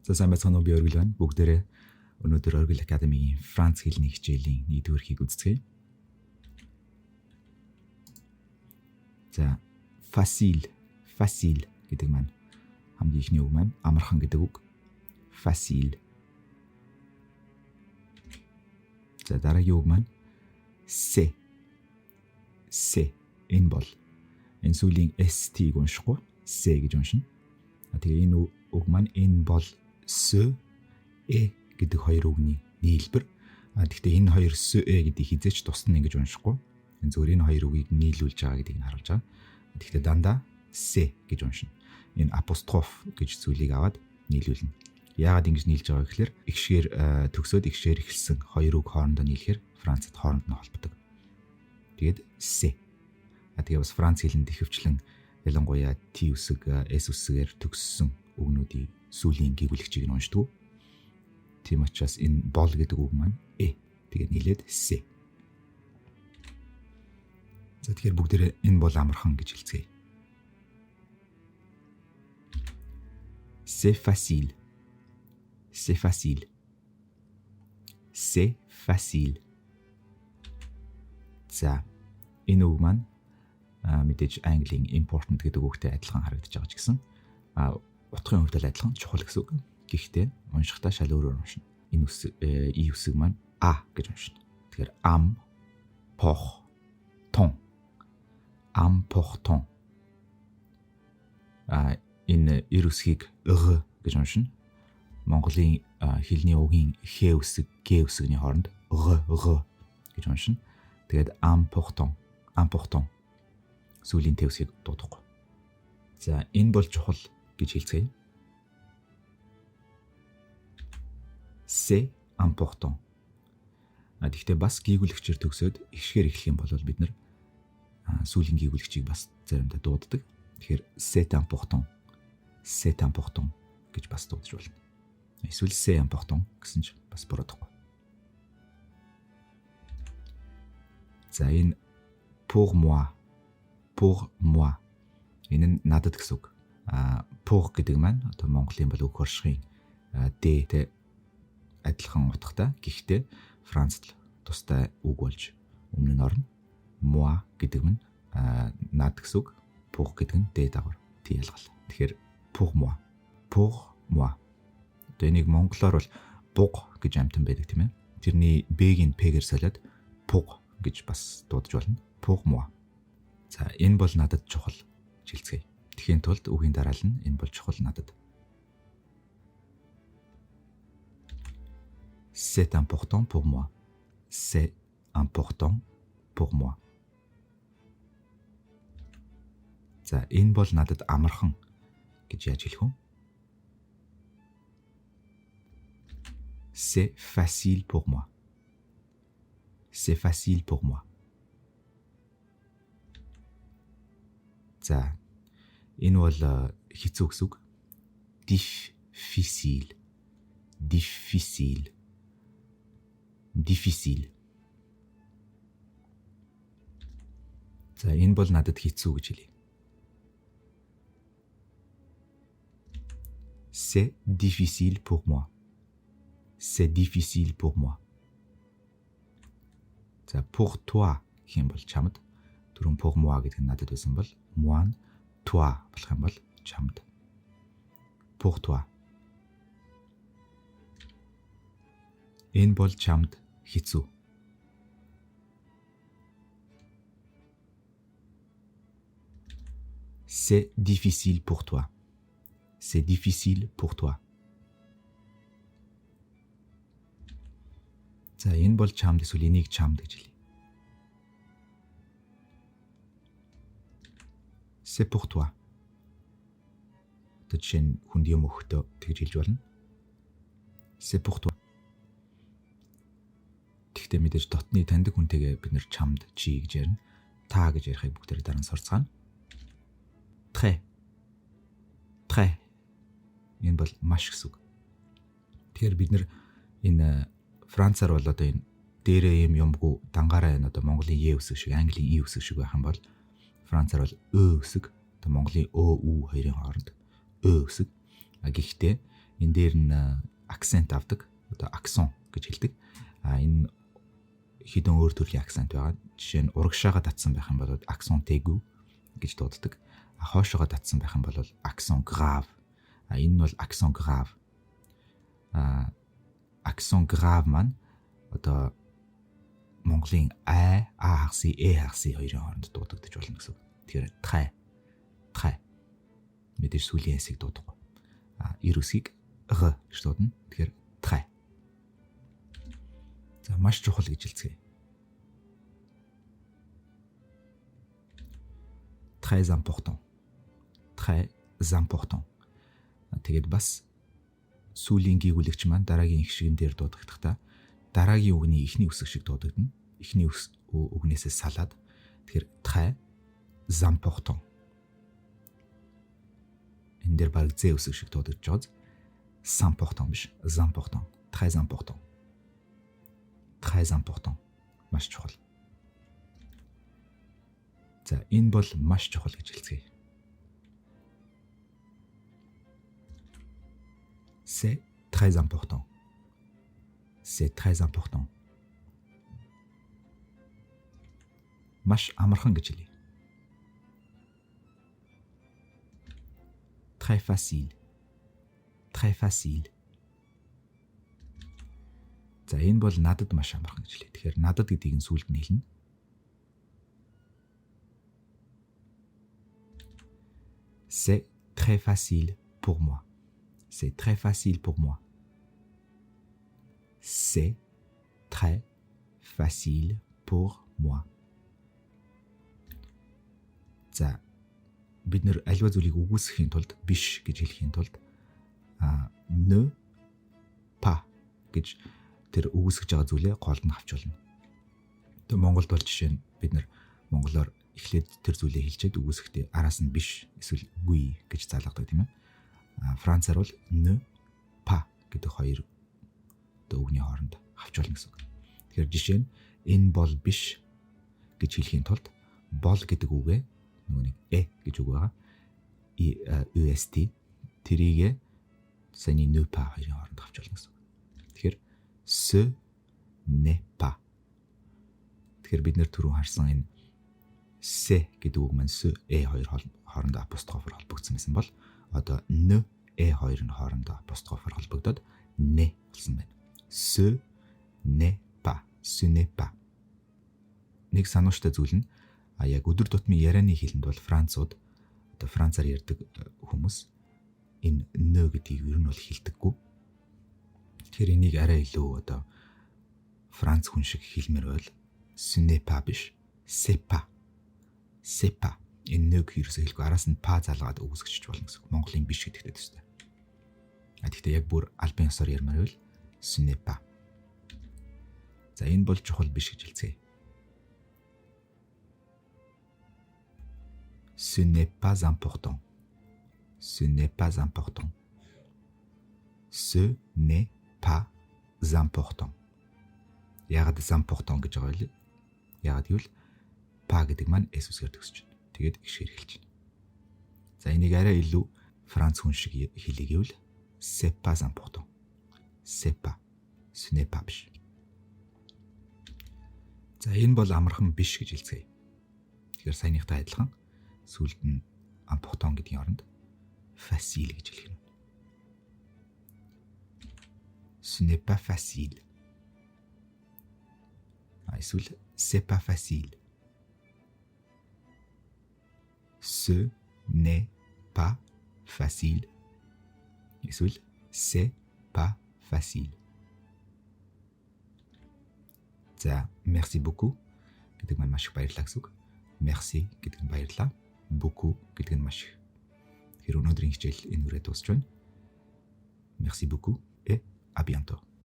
За сайн байцгаана уу, би Оргил байна. Бүгдээрээ өнөөдөр Оргил Академигийн Франц хэлний хичээлийн 1-р хэгийг үздэцгээе. За facile гэдэг маань хамгийн ихний үг маань амархан гэдэг үг. Facile. За дараагийн үг маань c'est. Энэ бол энэ сүүлийн ST-г уншихгүй c'est гэж уншина. Тэгээ энэ үг маань энэ бол ce гэдэг хоёр үгний нийлбэр. Гэхдээ энэ хоёр ce гэдгийг хизээч тусна ингэж уншихгүй. Энэ зөвөр энэ хоёр үгийг нийлүүлж байгаа гэдгийг харуулж байгаа. Гэхдээ дандаа c'est гэж уншина. Энэ апостроф гэж зүйлийг аваад нийлүүлнэ. Яагаад ингэж нийлж байгаа гэхээр игшгээр төгсөөд игшээр эхэлсэн хоёр үг хоорондоо нийлэхээр Францад хооронд нь холбдог. Тэгээд c'est. Тэгээ бас Франц хэлэнд ихэвчлэн ялангуяа T үсэг, S үсгээр төгссөн үгнүүдийн сүүлийн гэгүүлэгчийг нь уншдаг. Тийм учраас энэ бол гэдэг үг маань тэгээд нийлээд c'est. За тэгэхээр бүгдээрээ энэ бол амархан гэж хэлцгээе. C'est facile. C'est facile. C'est facile. За энэ үг маань мэдээж английн important гэдэг үгтэй адилхан харагдаж байгаа ч гэсэн утгын хувьд л адилхан чухал гэсэн үг. Гэхдээ уншихдаа шал өөрөөр уншина. Энэ и үсэг маань а гэж уншина. Тэгэхээр important. Энэ ир үсгийг г гэж уншина. Монголын хэлний үгийн х үсэг, г үсэгний хооронд г гэж уншина. Тэгээд important сүүлийн т үсгийг дуудахгүй. За энэ бол чухал гэж хэлцгээе. C'est important. Гэхдээ бас гийгүүлэгчээр төгсөөд ихшгээр эхлэх юм бол бид нар сүүлийн гийгүүлэгчийг бас заримдаа дууддаг. Тэгэхээр c'est important гэж бас дуудаж болно. Эсвэл c'est important гэсэн ч бас буруудахгүй. За энэ pour moi. Энэ нь надад гэсэн үг. Pour гэдэг маань одоо Монголын бол үг оршихын д-тэй адилхан утгатай. Гэхдээ Францад тустай үг болж өмнө нь орно. Moi гэдэг нь над гэсэн үг. Pour гэдэг нь д дагавар. Тий ялгал. Тэгэхээр pour moi. Одоо энийг монголоор бол буг гэж амтан байдаг тийм ээ. Тэрний б-ийг п-гээр солиод буг гэж бас дуудаж болно. Pour moi. За энэ бол надад чухал гэж хэлцгээе. Тэхийн тулд үгийн дараал нь энэ бол чухал надад. C'est important pour moi. C'est important pour moi. За энэ бол надад амархан гэж яаж хэлэх вэ? C'est facile pour moi. C'est facile pour moi. За энэ бол хэцүү гэсэн үг. Difficile. За энэ бол надад хэцүү гэж хэлье. C'est difficile pour moi. C'est difficile pour moi. За pour toi гэх юм бол чамд. Түрүүн pour moi гэдэг нь надад байсан бол moi нь toi болох юм бол чамд. Pour toi. Энэ бол чамд хэцүү. C'est difficile pour toi. C'est difficile pour toi. За энэ бол чамд эсвэл энийг чамд гэж хэлье. C'est pour toi. Тэжин хүнд юм өгтөө тэгж хэлж болно. C'est pour toi. Гэхдээ мэдээж дотны таньдаг хүнтэйгээ бид нэр чамд чи гэж ярина. Та гэж ярихыг бүгдээр дараа нь сурцгаана. Très. Энэ бол маш гэсэн үг. Тэгэхээр бид нэр энэ Францаар бол одоо энэ дээрээ юмгүй дангаараа энэ одоо Монголын е үсэг шиг, Английн и үсэг шиг байх юм бол Францаар бол үсэг, одоо Монголын ү хоёрын хооронд үсэг. Гэхдээ энэ дээр нь акцент авдаг. Одоо аксон гэж хэлдэг. Энэ хэдэн өөр төрлийн акцент байгаа. Жишээ нь урагшаага татсан байх юм бол аксон тегүү гэж дууддаг. Хоошоогоо татсан байх юм бол аксон грав. Энэ нь бол аксон грав. Аксон грав маань одоо Монголын а харси харси хоёрын хооронд дуудагдаж болно гэсэн. Тэгэхээр très мэдээж сүлийн хэсэг дуудахгүй. Эр үсгийг р гэж дуудана. Тэгэхээр très. За маш чухал гэж хэлцгээе. Très important. Très important. Тэгээд бас сүлийн гүйгүүлэгч маань дараагийн их шигэн дээр дуудагдахдаа дараагийн үгний эхний үсэг шиг дуудагдана. Эхний үгнээсээ салаад тэгэхээр très important. Энэ дээр баг зэ үсэг шиг дуудагдж байгаа. Important биш, important. Très important. Très important. Маш чухал. За энэ бол маш чухал гэж хэлцгээе. C'est très important. C'est très important. Маш амархан гэж хэлье. Très facile. Très facile. За энэ бол надад маш амархан гэж хэлье. Тэгэхээр надад гэдгийг нь сүүлд нь хэлнэ. C'est très facile pour moi. C'est très facile pour moi. C'est très facile pour moi. За бид нэр аливаа зүйлийг үгүйсэхийн тулд биш гэж хэлэхийн тулд ne pas гэж тэр үгүйсгэж байгаа зүйлээ голд нь авч болно. Тэгээ Монголд бол жишээ нь бид нэр монголоор эхлээд тэр зүйлээ хэлчихэд үгүйсэхдээ араас нь биш эсвэл oui гэж залгадаг тийм ээ. Францаар бол ne pas гэдэг хоёр үгний хооронд авч болно гэсэн үг. Тэгэхээр жишээ нь энэ бол биш гэж хэлэхийн тулд бол гэдэг үгээ нөгөө нэг гэж үг байгаа. EST тэрийг саяны ne pas хоёрын хооронд авч болно гэсэн үг. Тэгэхээр ce n'est pas. Тэгэхээр бид нэр түрүү харсан энэ se гэдэг үг маань ce хоёр хооронд апострофоор холбогдсон байсан бол одоо ne хоёрын хооронд апострофоор холбогдоод ne болсон байна. Ce n'est pas. Ce n'est pas. Нэг санууштай зүйл нь яг өдөр тутмын ярианы хэлэнд бол Францууд одоо Францаар ярьдаг хүмүүс энэ ne гэдгийг ер нь бол хэлдэггүй. Тэгэхээр энийг арай илүү одоо Франц хүн шиг хэлмээр байл ce n'est pas биш. C'est pas. C'est pas. Энэ нэг ерөөсөө хэлгүй араас нь па залгаад үгсгэж болно гэсэн. Монголын биш гэдэгтэй төстэй. Гэхдээ яг бүр альбан ёсоор ярмаар байл ce n'est pas. За энэ бол чухал биш гэж хэлцгээе. Ce n'est pas important. Ce n'est pas important. Ce n'est pas important. Яагаад important гэж байгаа вэ? Яагаад гэвэл па гэдэг маань s үсгээр төгсөж байна. Тэгээд гişгэр эхэлж байна. За энийг арай илүү Франц хүн шиг хэлье гэвэл c'est pas important. C'est pas. Ce n'est pas биш. За энэ бол амархан биш гэж хэлцгээе. Тэгэхээр саяныхтай адилхан сүүлд нь important гэдгийн оронд facile гэж хэлэх юм. Ce n'est pas facile. Эсвэл c'est pas facile. Ce n'est pas facile. Эсвэл c'est pas facile. За merci beaucoup гэдэг маань маш их баярлалаа гэсэн үг. Merci гэдэг нь баярлалаа. Beaucoup гэдэг нь маш их. Тэгэхээр өнөөдрийн хичээл энэ үрээ дуусч байна. Merci beaucoup et à bientôt.